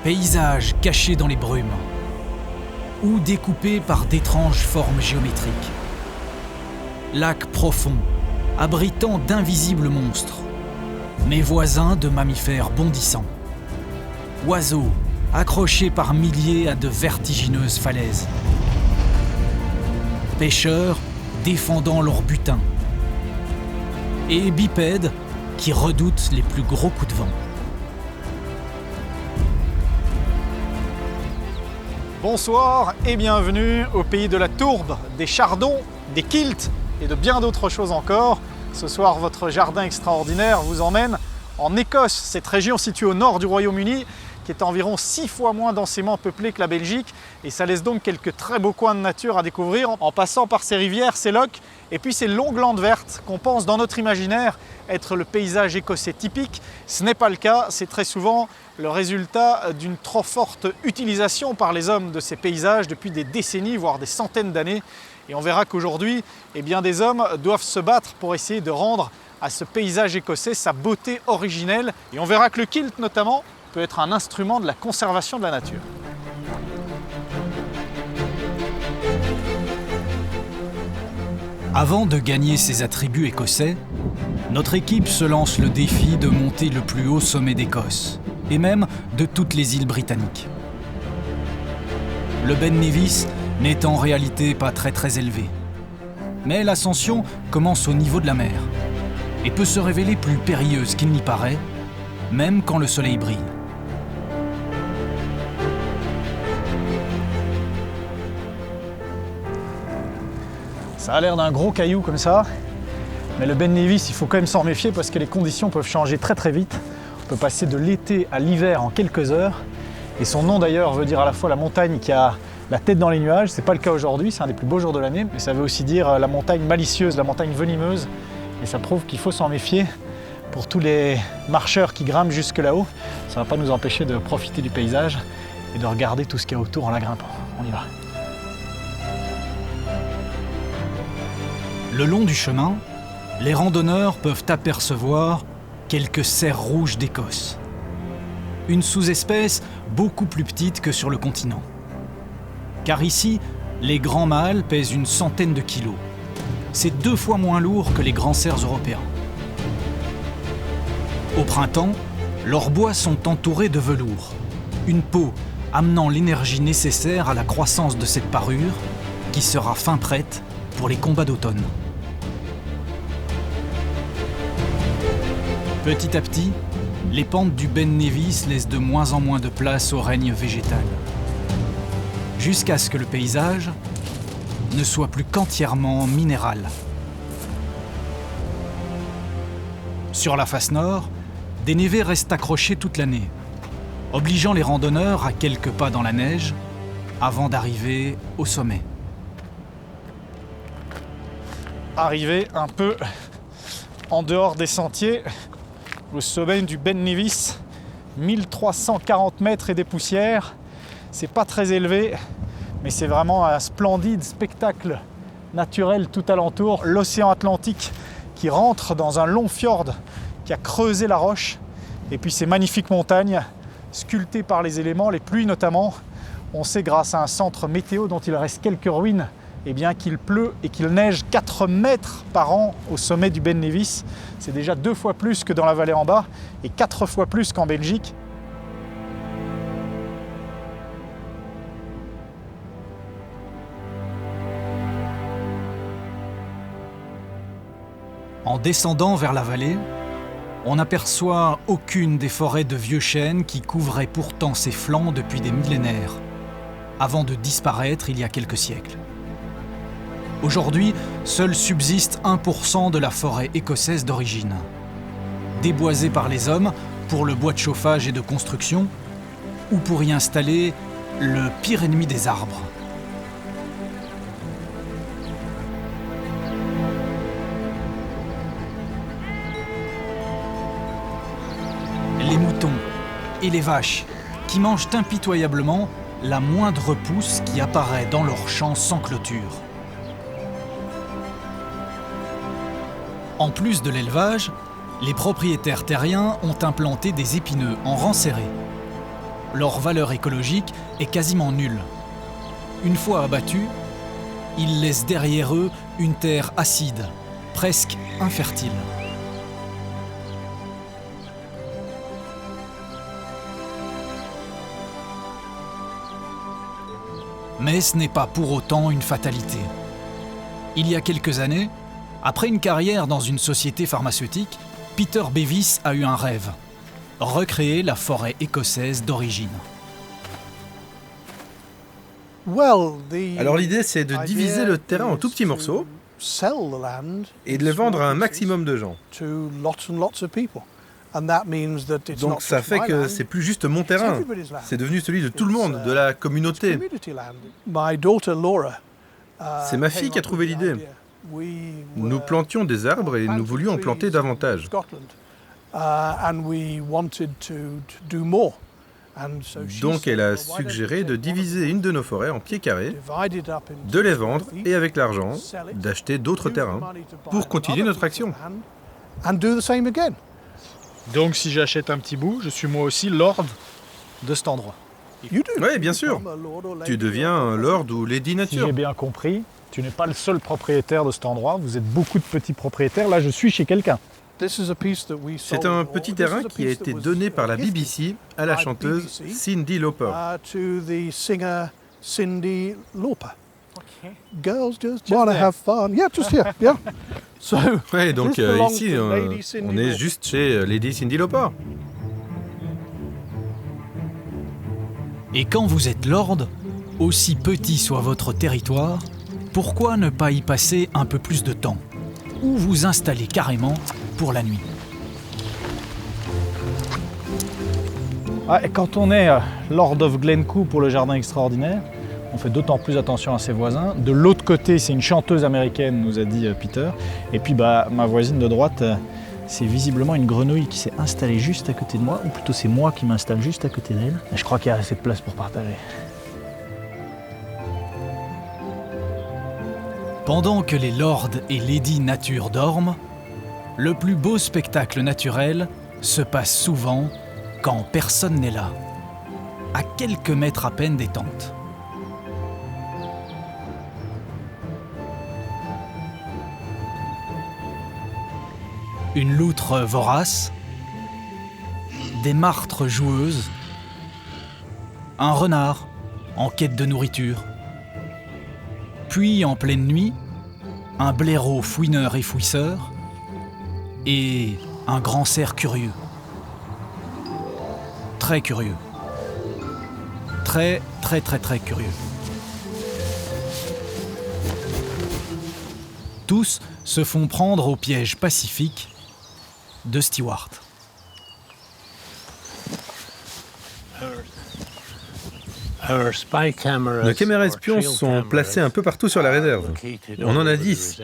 Paysages cachés dans les brumes ou découpés par d'étranges formes géométriques. Lacs profonds, abritant d'invisibles monstres, mes voisins de mammifères bondissants. Oiseaux accrochés par milliers à de vertigineuses falaises. Pêcheurs défendant leur butin. Et bipèdes qui redoutent les plus gros coups de vent. Bonsoir et bienvenue au pays de la tourbe, des chardons, des kilts et de bien d'autres choses encore. Ce soir, votre jardin extraordinaire vous emmène en Écosse, cette région située au nord du Royaume-Uni, qui est environ 6 fois moins densément peuplée que la Belgique, et ça laisse donc quelques très beaux coins de nature à découvrir en passant par ces rivières, ces lochs, et puis ces longues landes vertes qu'on pense dans notre imaginaire être le paysage écossais typique. Ce n'est pas le cas, c'est très souvent le résultat d'une trop forte utilisation par les hommes de ces paysages depuis des décennies, voire des centaines d'années. Et on verra qu'aujourd'hui, des hommes doivent se battre pour essayer de rendre à ce paysage écossais sa beauté originelle. Et on verra que le kilt notamment peut être un instrument de la conservation de la nature. Avant de gagner ses attributs écossais, notre équipe se lance le défi de monter le plus haut sommet d'Écosse, et même de toutes les îles britanniques. Le Ben Nevis n'est en réalité pas très élevé. Mais l'ascension commence au niveau de la mer, et peut se révéler plus périlleuse qu'il n'y paraît, même quand le soleil brille. Ça a l'air d'un gros caillou comme ça, mais le Ben Nevis, il faut quand même s'en méfier parce que les conditions peuvent changer très vite. On peut passer de l'été à l'hiver en quelques heures. Et son nom d'ailleurs veut dire à la fois la montagne qui a la tête dans les nuages. C'est pas le cas aujourd'hui, c'est un des plus beaux jours de l'année, mais ça veut aussi dire la montagne malicieuse, la montagne venimeuse. Et ça prouve qu'il faut s'en méfier pour tous les marcheurs qui grimpent jusque là-haut. Ça va pas nous empêcher de profiter du paysage et de regarder tout ce qu'il y a autour en la grimpant. On y va. Le long du chemin, les randonneurs peuvent apercevoir quelques cerfs rouges d'Écosse. Une sous-espèce beaucoup plus petite que sur le continent. Car ici, les grands mâles pèsent une centaine de kilos. C'est 2 fois moins lourd que les grands cerfs européens. Au printemps, leurs bois sont entourés de velours, une peau amenant l'énergie nécessaire à la croissance de cette parure qui sera fin prête pour les combats d'automne. Petit à petit, les pentes du Ben Nevis laissent de moins en moins de place au règne végétal, jusqu'à ce que le paysage ne soit plus qu'entièrement minéral. Sur la face nord, des névés restent accrochés toute l'année, obligeant les randonneurs à quelques pas dans la neige avant d'arriver au sommet. Arrivé un peu en dehors des sentiers, au sommet du Ben Nevis, 1340 mètres et des poussières. C'est pas très élevé, mais c'est vraiment un splendide spectacle naturel tout alentour. L'océan Atlantique qui rentre dans un long fjord qui a creusé la roche. Et puis ces magnifiques montagnes, sculptées par les éléments, les pluies notamment. On sait grâce à un centre météo dont il reste quelques ruines, qu'il pleut et qu'il neige 4 mètres par an au sommet du Ben Nevis. C'est déjà 2 fois plus que dans la vallée en bas et 4 fois plus qu'en Belgique. En descendant vers la vallée, on n'aperçoit aucune des forêts de vieux chênes qui couvraient pourtant ses flancs depuis des millénaires, avant de disparaître il y a quelques siècles. Aujourd'hui, seul subsiste 1% de la forêt écossaise d'origine. Déboisée par les hommes pour le bois de chauffage et de construction, ou pour y installer le pire ennemi des arbres. Les moutons et les vaches qui mangent impitoyablement la moindre pousse qui apparaît dans leurs champs sans clôture. En plus de l'élevage, les propriétaires terriens ont implanté des épineux en rang serré. leur valeur écologique est quasiment nulle. Une fois abattus, ils laissent derrière eux une terre acide, presque infertile. Mais ce n'est pas pour autant une fatalité. Il y a quelques années, après une carrière dans une société pharmaceutique, Peter Bevis a eu un rêve: recréer la forêt écossaise d'origine. Alors l'idée, c'est de diviser le terrain en tout petits morceaux et de les vendre à un maximum de gens. Donc ça fait que c'est plus juste mon terrain, c'est devenu celui de tout le monde, de la communauté. C'est ma fille qui a trouvé l'idée. Nous plantions des arbres et nous voulions en planter davantage. Donc elle a suggéré de diviser une de nos forêts en pieds carrés, de les vendre et avec l'argent, d'acheter d'autres terrains pour continuer notre action. Donc si j'achète un petit bout, je suis moi aussi lord de cet endroit. Oui, bien sûr. Tu deviens un lord ou lady Si nature. j'ai bien compris, tu n'es pas le seul propriétaire de cet endroit, vous êtes beaucoup de petits propriétaires, là je suis chez quelqu'un. C'est un petit terrain qui a été donné par la BBC à la chanteuse Cyndi Lauper. Girls just want to have fun. Yeah, just here. Yeah. So, Ouais, donc this belongs ici, to Lady Cyndi on est Lauper. juste chez Lady Cyndi Lauper. Et quand vous êtes lord, aussi petit soit votre territoire, pourquoi ne pas y passer un peu plus de temps? Ou vous installer carrément pour la nuit? Et quand on est Lord of Glencoe pour le jardin extraordinaire, on fait d'autant plus attention à ses voisins. De l'autre côté, c'est une chanteuse américaine, nous a dit Peter. Et puis ma voisine de droite, c'est visiblement une grenouille qui s'est installée juste à côté de moi, ou plutôt c'est moi qui m'installe juste à côté d'elle. Et je crois qu'il y a assez de place pour partager. Pendant que les lords et lady nature dorment, le plus beau spectacle naturel se passe souvent quand personne n'est là, à quelques mètres à peine des tentes. Une loutre vorace, des martres joueuses, un renard en quête de nourriture. Puis, en pleine nuit, un blaireau fouineur et fouisseur et un grand cerf curieux. Très curieux. Très curieux. Tous se font prendre au piège pacifique de Stewart. Nos caméras espions sont placées un peu partout sur la réserve. On en a 10.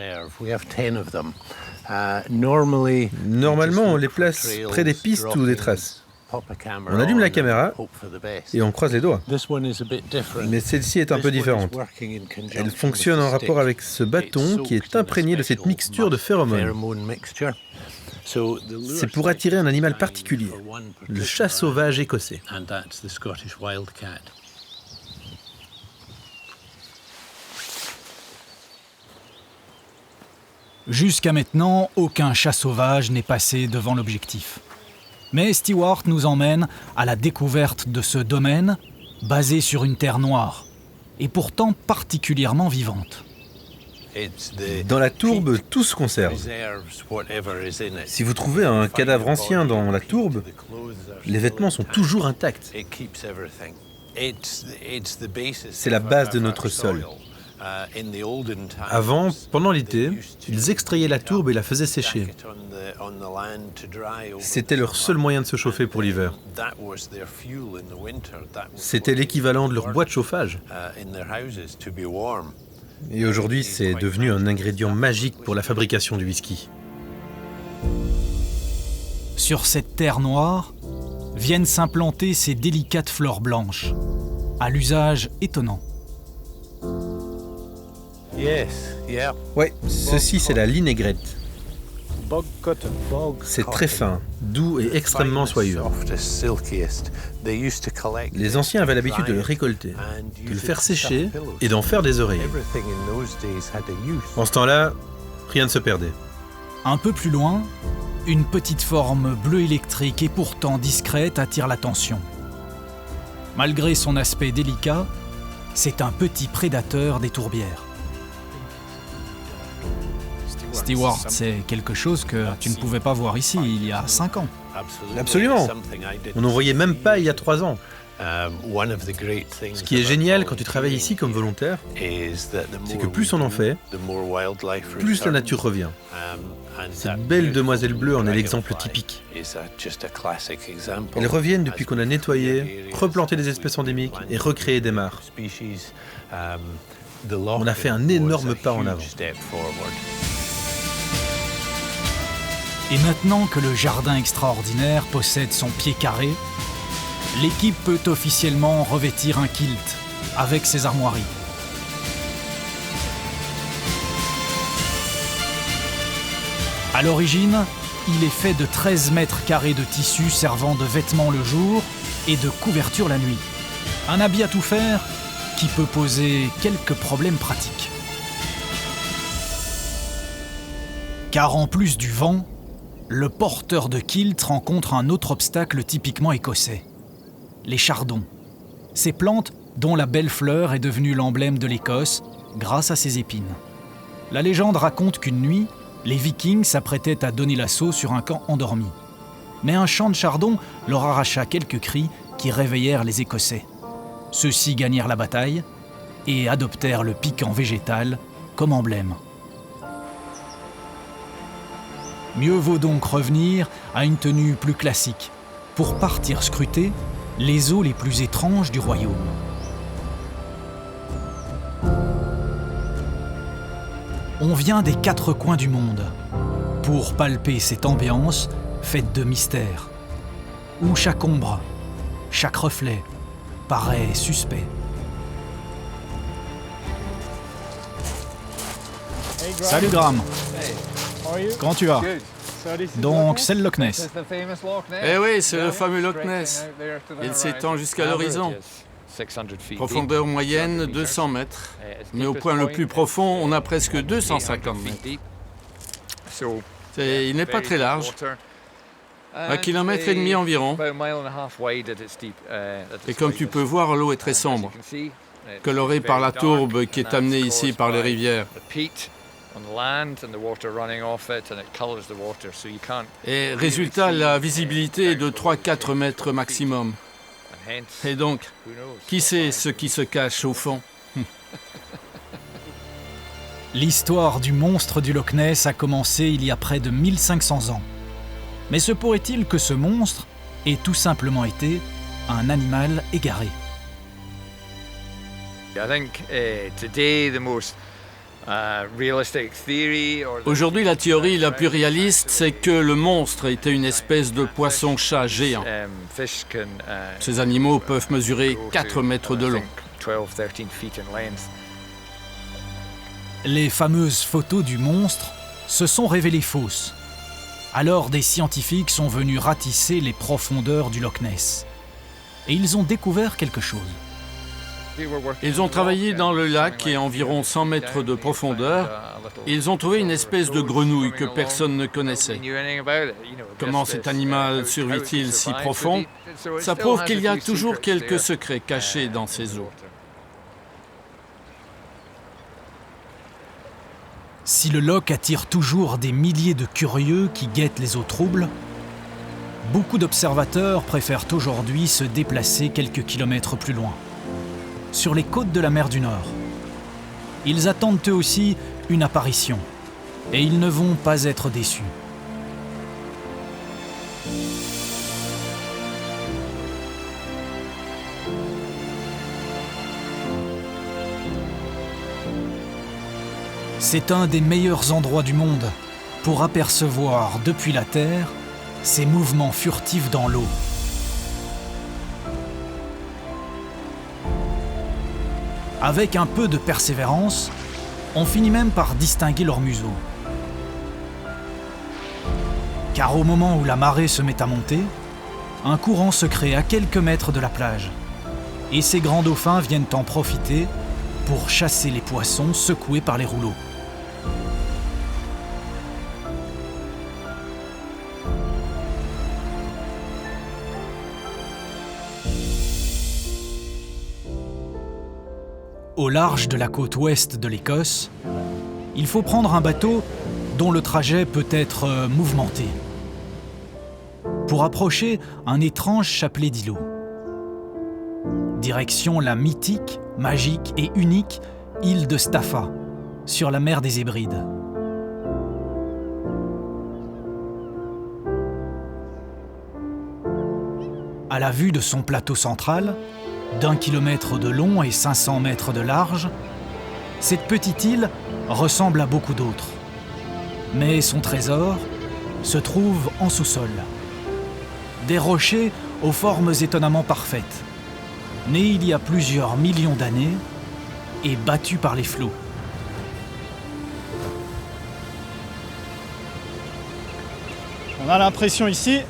Normalement, on les place près des pistes ou des traces. On allume la caméra et on croise les doigts. Mais celle-ci est un peu différente. Elle fonctionne en rapport avec ce bâton qui est imprégné de cette mixture de phéromones. C'est pour attirer un animal particulier, le chat sauvage écossais. Jusqu'à maintenant, aucun chat sauvage n'est passé devant l'objectif. Mais Stewart nous emmène à la découverte de ce domaine, basé sur une terre noire, et pourtant particulièrement vivante. Dans la tourbe, tout se conserve. Si vous trouvez un cadavre ancien dans la tourbe, les vêtements sont toujours intacts. C'est la base de notre sol. Avant, pendant l'été, ils extrayaient la tourbe et la faisaient sécher. C'était leur seul moyen de se chauffer pour l'hiver. C'était l'équivalent de leur bois de chauffage. Et aujourd'hui, c'est devenu un ingrédient magique pour la fabrication du whisky. Sur cette terre noire, viennent s'implanter ces délicates fleurs blanches, à l'usage étonnant. Ouais, ceci c'est la linaigrette. C'est très fin, doux et extrêmement soyeux. Les anciens avaient l'habitude de le récolter, de le faire sécher et d'en faire des oreillers. En ce temps-là, rien ne se perdait. Un peu plus loin, une petite forme bleue électrique et pourtant discrète attire l'attention. Malgré son aspect délicat, c'est un petit prédateur des tourbières. Stewart, c'est quelque chose que tu ne pouvais pas voir ici il y a 5 ans. Absolument. On n'en voyait même pas il y a 3 ans. Ce qui est génial quand tu travailles ici comme volontaire, c'est que plus on en fait, plus la nature revient. Cette belle demoiselle bleue en est l'exemple typique. Elles reviennent depuis qu'on a nettoyé, replanté des espèces endémiques et recréé des mares. On a fait un énorme pas en avant. Et maintenant que le jardin extraordinaire possède son pied carré, l'équipe peut officiellement revêtir un kilt avec ses armoiries. À l'origine, il est fait de 13 mètres carrés de tissu servant de vêtements le jour et de couverture la nuit. Un habit à tout faire qui peut poser quelques problèmes pratiques. Car en plus du vent, le porteur de kilt rencontre un autre obstacle typiquement écossais. Les chardons. Ces plantes dont la belle fleur est devenue l'emblème de l'Écosse grâce à ses épines. La légende raconte qu'une nuit, les Vikings s'apprêtaient à donner l'assaut sur un camp endormi. Mais un champ de chardons leur arracha quelques cris qui réveillèrent les Écossais. Ceux-ci gagnèrent la bataille et adoptèrent le piquant végétal comme emblème. Mieux vaut donc revenir à une tenue plus classique pour partir scruter les eaux les plus étranges du royaume. On vient des 4 coins du monde pour palper cette ambiance faite de mystères, où chaque ombre, chaque reflet paraît suspect. Salut Graham. Comment tu vas? Donc c'est le Loch Ness. Eh oui, c'est le fameux Loch Ness. Il s'étend jusqu'à l'horizon. Profondeur moyenne 200 mètres, mais au point le plus profond, on a presque 250 mètres. Il n'est pas très large, 1,5 km environ. Et comme tu peux voir, l'eau est très sombre, colorée par la tourbe qui est amenée ici par les rivières. Et résultat, la visibilité est de 3-4 mètres maximum. Et donc, qui sait ce qui se cache au fond? L'histoire du monstre du Loch Ness a commencé il y a près de 1500 ans. Mais se pourrait-il que ce monstre ait tout simplement été un animal égaré? Aujourd'hui, la théorie la plus réaliste, c'est que le monstre était une espèce de poisson-chat géant. Ces animaux peuvent mesurer 4 mètres de long. Les fameuses photos du monstre se sont révélées fausses. Alors des scientifiques sont venus ratisser les profondeurs du Loch Ness. Et ils ont découvert quelque chose. Ils ont travaillé dans le lac et à environ 100 mètres de profondeur. Ils ont trouvé une espèce de grenouille que personne ne connaissait. Comment cet animal survit-il si profond? Ça prouve qu'il y a toujours quelques secrets cachés dans ces eaux. Si le loch attire toujours des milliers de curieux qui guettent les eaux troubles, beaucoup d'observateurs préfèrent aujourd'hui se déplacer quelques kilomètres plus loin, sur les côtes de la mer du Nord. Ils attendent eux aussi une apparition, et ils ne vont pas être déçus. C'est un des meilleurs endroits du monde pour apercevoir depuis la Terre ces mouvements furtifs dans l'eau. Avec un peu de persévérance, on finit même par distinguer leur museau. Car au moment où la marée se met à monter, un courant se crée à quelques mètres de la plage. Et ces grands dauphins viennent en profiter pour chasser les poissons secoués par les rouleaux. Au large de la côte ouest de l'Écosse, il faut prendre un bateau dont le trajet peut être mouvementé pour approcher un étrange chapelet d'îlots. Direction la mythique, magique et unique île de Staffa, sur la mer des Hébrides. À la vue de son plateau central, d'1 kilomètre de long et 500 mètres de large, cette petite île ressemble à beaucoup d'autres. Mais son trésor se trouve en sous-sol. Des rochers aux formes étonnamment parfaites, nés il y a plusieurs millions d'années et battus par les flots. On a l'impression ici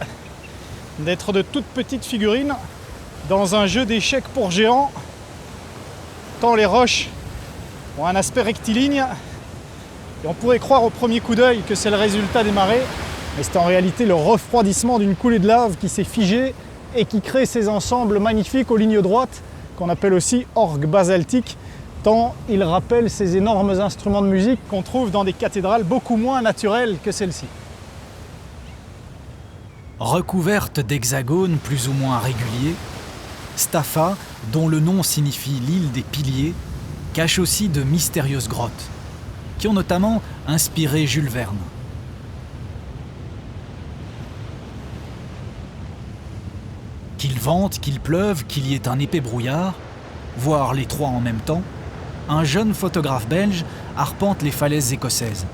d'être de toutes petites figurines dans un jeu d'échecs pour géants, tant les roches ont un aspect rectiligne et on pourrait croire au premier coup d'œil que c'est le résultat des marées, mais c'est en réalité le refroidissement d'une coulée de lave qui s'est figée et qui crée ces ensembles magnifiques aux lignes droites qu'on appelle aussi orgues basaltiques, tant ils rappellent ces énormes instruments de musique qu'on trouve dans des cathédrales beaucoup moins naturelles que celle-ci. Recouverte d'hexagones plus ou moins réguliers, Staffa, dont le nom signifie l'île des piliers, cache aussi de mystérieuses grottes, qui ont notamment inspiré Jules Verne. Qu'il vente, qu'il pleuve, qu'il y ait un épais brouillard, voire les trois en même temps, un jeune photographe belge arpente les falaises écossaises.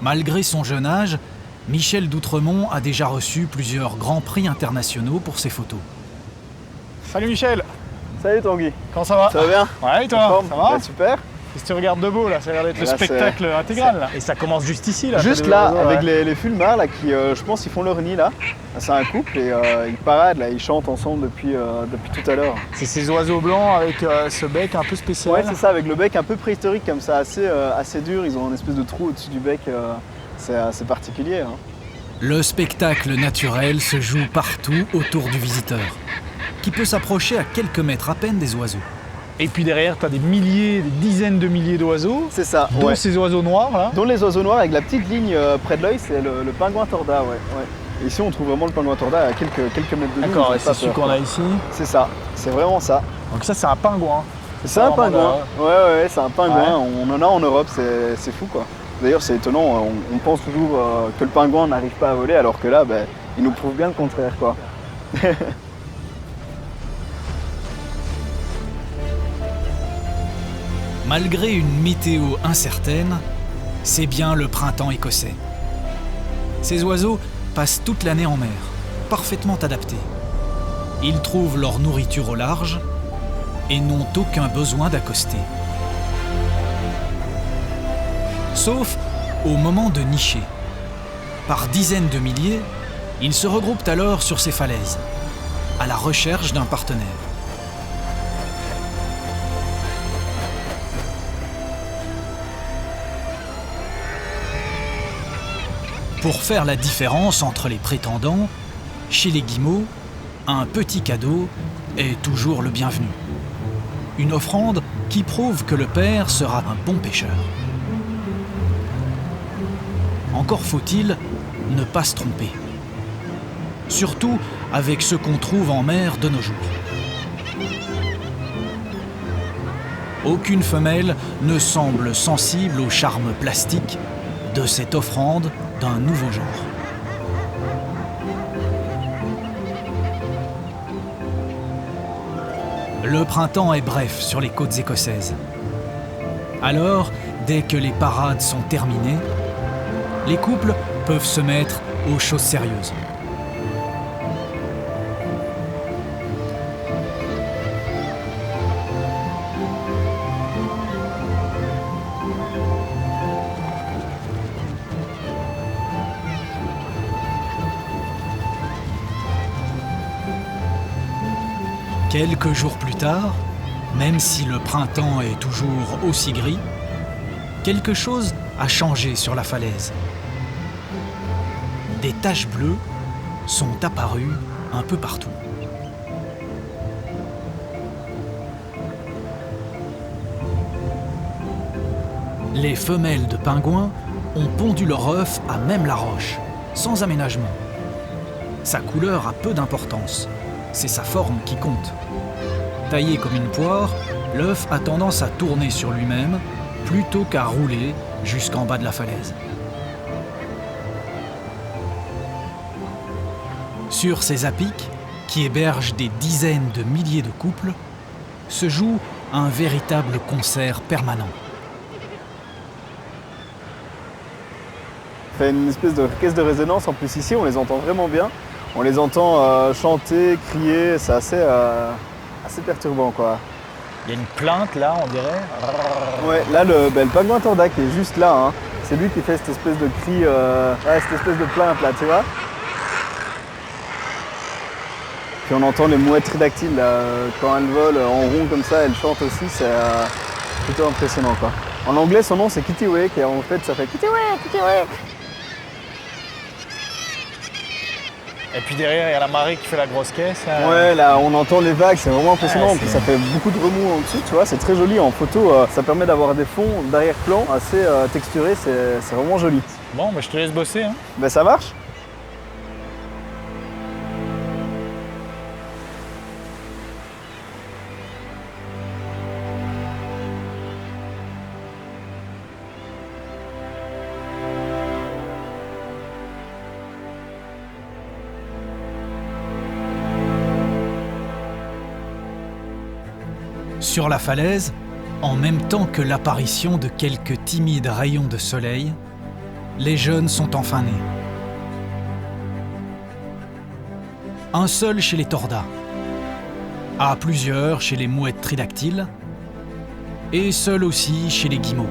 Malgré son jeune âge, Michel d'Outremont a déjà reçu plusieurs grands prix internationaux pour ses photos. Salut Michel! Salut Tanguy! Comment ça va? Ça va bien? Ouais, et toi? Ça va? Ouais, super! Qu'est-ce que tu regardes de beau là? Ça a l'air d'être le spectacle intégral là. Et ça commence juste ici là. Juste là, avec les fulmars là qui, je pense, ils font leur nid là. C'est un couple et ils paradent là, ils chantent ensemble depuis tout à l'heure. C'est ces oiseaux blancs avec ce bec un peu spécial. Ouais, c'est ça, avec le bec un peu préhistorique comme ça, assez dur. Ils ont une espèce de trou au-dessus du bec, c'est assez particulier. Hein. Le spectacle naturel se joue partout autour du visiteur, qui peut s'approcher à quelques mètres à peine des oiseaux. Et puis derrière, tu as des dizaines de milliers d'oiseaux. C'est ça, dont ouais. Ces oiseaux noirs là. Dont les oiseaux noirs avec la petite ligne près de l'œil, c'est le pingouin torda, ouais. Et ici, on trouve vraiment le pingouin torda à quelques mètres de nous. D'accord, c'est celui qu'on a ici. C'est ça, c'est vraiment ça. Donc ça, c'est un pingouin. C'est un pingouin. Ouais, c'est un pingouin. Ouais. On en a en Europe, c'est fou quoi. D'ailleurs, c'est étonnant, on pense toujours que le pingouin n'arrive pas à voler, alors que là, il nous prouve bien le contraire quoi. Malgré une météo incertaine, c'est bien le printemps écossais. Ces oiseaux passent toute l'année en mer, parfaitement adaptés. Ils trouvent leur nourriture au large et n'ont aucun besoin d'accoster. Sauf au moment de nicher. Par dizaines de milliers, ils se regroupent alors sur ces falaises, à la recherche d'un partenaire. Pour faire la différence entre les prétendants, chez les Guillemots, un petit cadeau est toujours le bienvenu. Une offrande qui prouve que le père sera un bon pêcheur. Encore faut-il ne pas se tromper. Surtout avec ce qu'on trouve en mer de nos jours. Aucune femelle ne semble sensible au charme plastique de cette offrande d'un nouveau genre. Le printemps est bref sur les côtes écossaises. Alors, dès que les parades sont terminées, les couples peuvent se mettre aux choses sérieuses. Quelques jours plus tard, même si le printemps est toujours aussi gris, quelque chose a changé sur la falaise. Des taches bleues sont apparues un peu partout. Les femelles de pingouins ont pondu leur œuf à même la roche, sans aménagement. Sa couleur a peu d'importance, c'est sa forme qui compte. Taillé comme une poire, l'œuf a tendance à tourner sur lui-même plutôt qu'à rouler jusqu'en bas de la falaise. Sur ces apics, qui hébergent des dizaines de milliers de couples, se joue un véritable concert permanent. On fait une espèce de caisse de résonance, en plus ici on les entend vraiment bien. On les entend chanter, crier, c'est assez perturbant quoi. Il y a une plainte là, on dirait. Ouais, là le pingouin torda qui est juste là, hein, c'est lui qui fait cette espèce de cri, cette espèce de plainte là, tu vois. Puis on entend les mouettes tridactyles là, quand elles volent en rond comme ça, elles chantent aussi, c'est plutôt impressionnant quoi. En anglais son nom c'est Kittiwake et en fait ça fait Kittiwake, Kittiwake. Et puis derrière, il y a la marée qui fait la grosse caisse. Ouais, là, on entend les vagues, c'est vraiment impressionnant. Ouais, puis ça fait beaucoup de remous en dessous, tu vois, c'est très joli en photo. Ça permet d'avoir des fonds d'arrière-plan assez texturés, c'est vraiment joli. Bon, bah, je te laisse bosser. Hein. Ben ça marche. Sur la falaise, en même temps que l'apparition de quelques timides rayons de soleil, les jeunes sont enfin nés. Un seul chez les tordas, à plusieurs chez les mouettes tridactyles, et seul aussi chez les guillemots.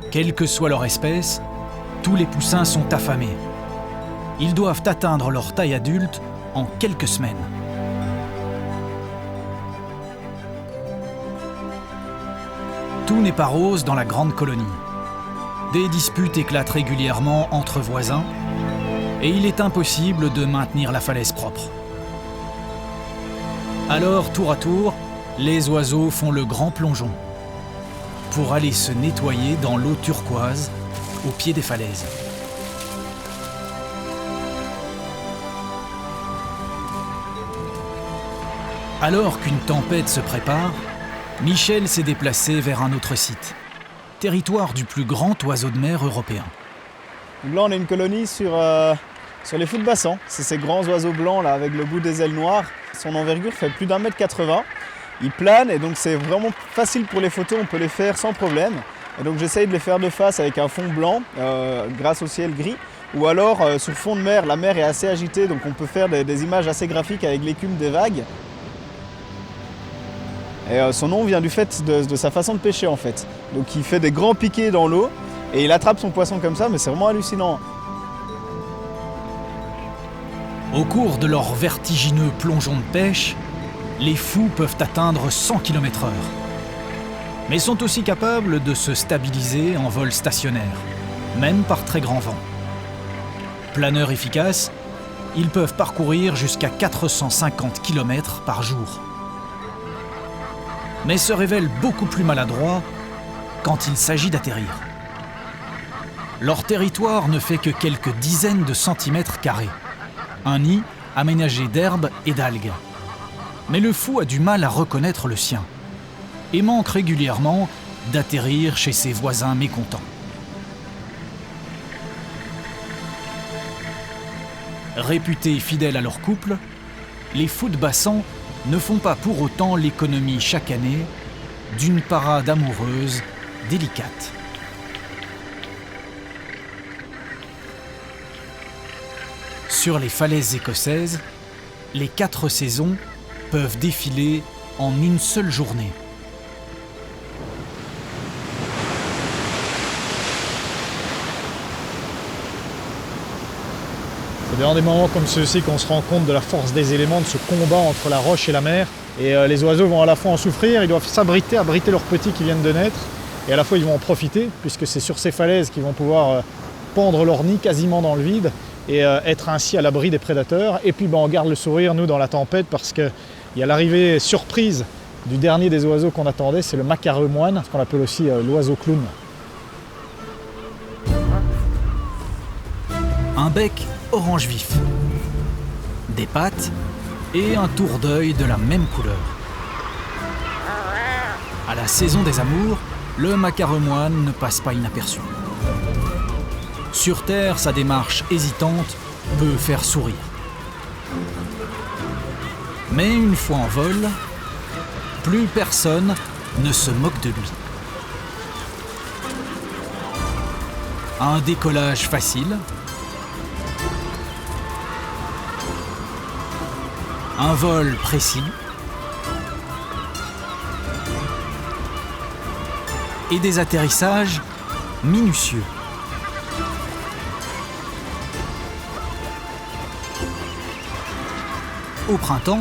Quelle que soit leur espèce, tous les poussins sont affamés. Ils doivent atteindre leur taille adulte en quelques semaines. Tout n'est pas rose dans la grande colonie. Des disputes éclatent régulièrement entre voisins et il est impossible de maintenir la falaise propre. Alors, tour à tour, les oiseaux font le grand plongeon pour aller se nettoyer dans l'eau turquoise au pied des falaises. Alors qu'une tempête se prépare, Michel s'est déplacé vers un autre site, territoire du plus grand oiseau de mer européen. Donc là on a une colonie sur les fous de bassan. C'est ces grands oiseaux blancs là avec le bout des ailes noires. Son envergure fait plus d'1,80 m. Ils planent et donc c'est vraiment facile pour les photos, on peut les faire sans problème. Et donc j'essaye de les faire de face avec un fond blanc grâce au ciel gris. Ou alors sur fond de mer, la mer est assez agitée donc on peut faire des images assez graphiques avec l'écume des vagues. Et son nom vient du fait de sa façon de pêcher en fait. Donc il fait des grands piquets dans l'eau et il attrape son poisson comme ça, mais c'est vraiment hallucinant. Au cours de leur vertigineux plongeon de pêche, les fous peuvent atteindre 100 km/h. Mais sont aussi capables de se stabiliser en vol stationnaire, même par très grand vent. Planeurs efficaces, ils peuvent parcourir jusqu'à 450 km par jour. Mais se révèlent beaucoup plus maladroits quand il s'agit d'atterrir. Leur territoire ne fait que quelques dizaines de centimètres carrés. Un nid aménagé d'herbes et d'algues. Mais le fou a du mal à reconnaître le sien et manque régulièrement d'atterrir chez ses voisins mécontents. Réputés fidèles à leur couple, les fous de bassan ne font pas pour autant l'économie chaque année d'une parade amoureuse délicate. Sur les falaises écossaises, les 4 saisons peuvent défiler en une seule journée. C'est dans des moments comme ceux-ci qu'on se rend compte de la force des éléments, de ce combat entre la roche et la mer. Et les oiseaux vont à la fois en souffrir, ils doivent s'abriter, abriter leurs petits qui viennent de naître. Et à la fois ils vont en profiter, puisque c'est sur ces falaises qu'ils vont pouvoir pendre leur nid quasiment dans le vide et être ainsi à l'abri des prédateurs. Et puis on garde le sourire, nous, dans la tempête, parce qu'il y a l'arrivée surprise du dernier des oiseaux qu'on attendait, c'est le macareux moine, ce qu'on appelle aussi l'oiseau clown. Un bec orange vif, des pattes et un tour d'œil de la même couleur. À la saison des amours, le macareux moine ne passe pas inaperçu. Sur Terre, sa démarche hésitante peut faire sourire. Mais une fois en vol, plus personne ne se moque de lui. Un décollage facile, un vol précis et des atterrissages minutieux. Au printemps,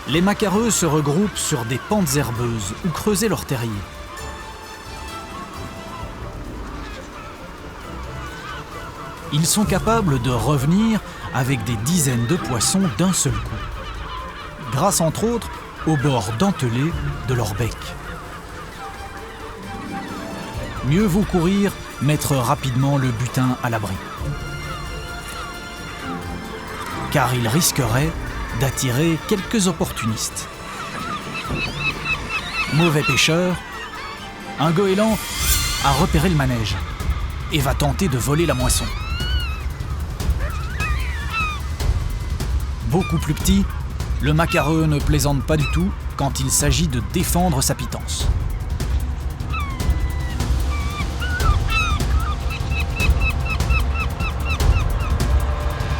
les macareux se regroupent sur des pentes herbeuses ou creuser leur terrier. Ils sont capables de revenir avec des dizaines de poissons d'un seul coup, grâce entre autres au bord dentelé de leur bec. Mieux vaut courir, mettre rapidement le butin à l'abri. Car ils risqueraient d'attirer quelques opportunistes. Mauvais pêcheur, un goéland a repéré le manège et va tenter de voler la moisson. Beaucoup plus petit, le macareux ne plaisante pas du tout quand il s'agit de défendre sa pitance.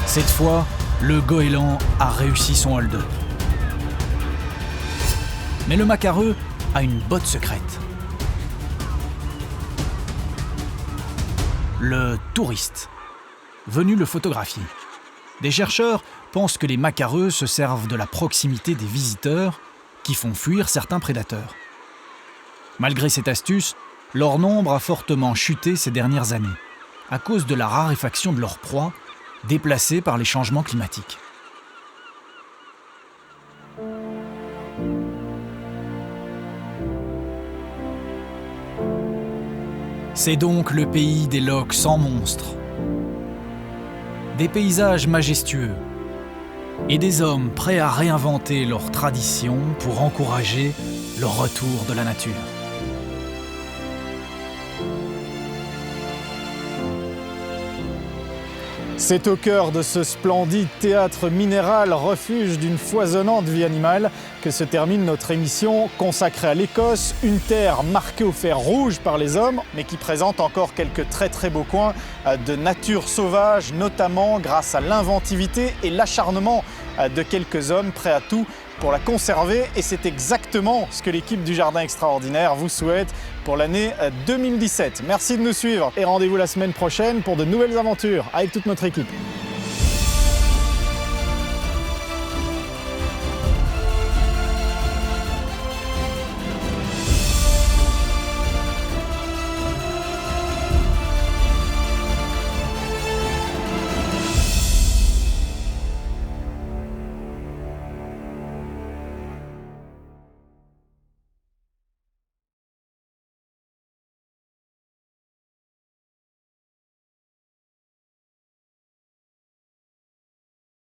Cette fois, le goéland a réussi son hold-up. Mais le macareux a une botte secrète. Le touriste, venu le photographier. Des chercheurs pensent que les macareux se servent de la proximité des visiteurs qui font fuir certains prédateurs. Malgré cette astuce, leur nombre a fortement chuté ces dernières années, à cause de la raréfaction de leurs proies, déplacés par les changements climatiques. C'est donc le pays des lochs sans monstres, des paysages majestueux et des hommes prêts à réinventer leurs traditions pour encourager le retour de la nature. C'est au cœur de ce splendide théâtre minéral, refuge d'une foisonnante vie animale, que se termine notre émission consacrée à l'Écosse, une terre marquée au fer rouge par les hommes, mais qui présente encore quelques très très beaux coins de nature sauvage, notamment grâce à l'inventivité et l'acharnement de quelques hommes prêts à tout pour la conserver. Et c'est exactement ce que l'équipe du Jardin Extraordinaire vous souhaite pour l'année 2017. Merci de nous suivre et rendez-vous la semaine prochaine pour de nouvelles aventures avec toute notre équipe.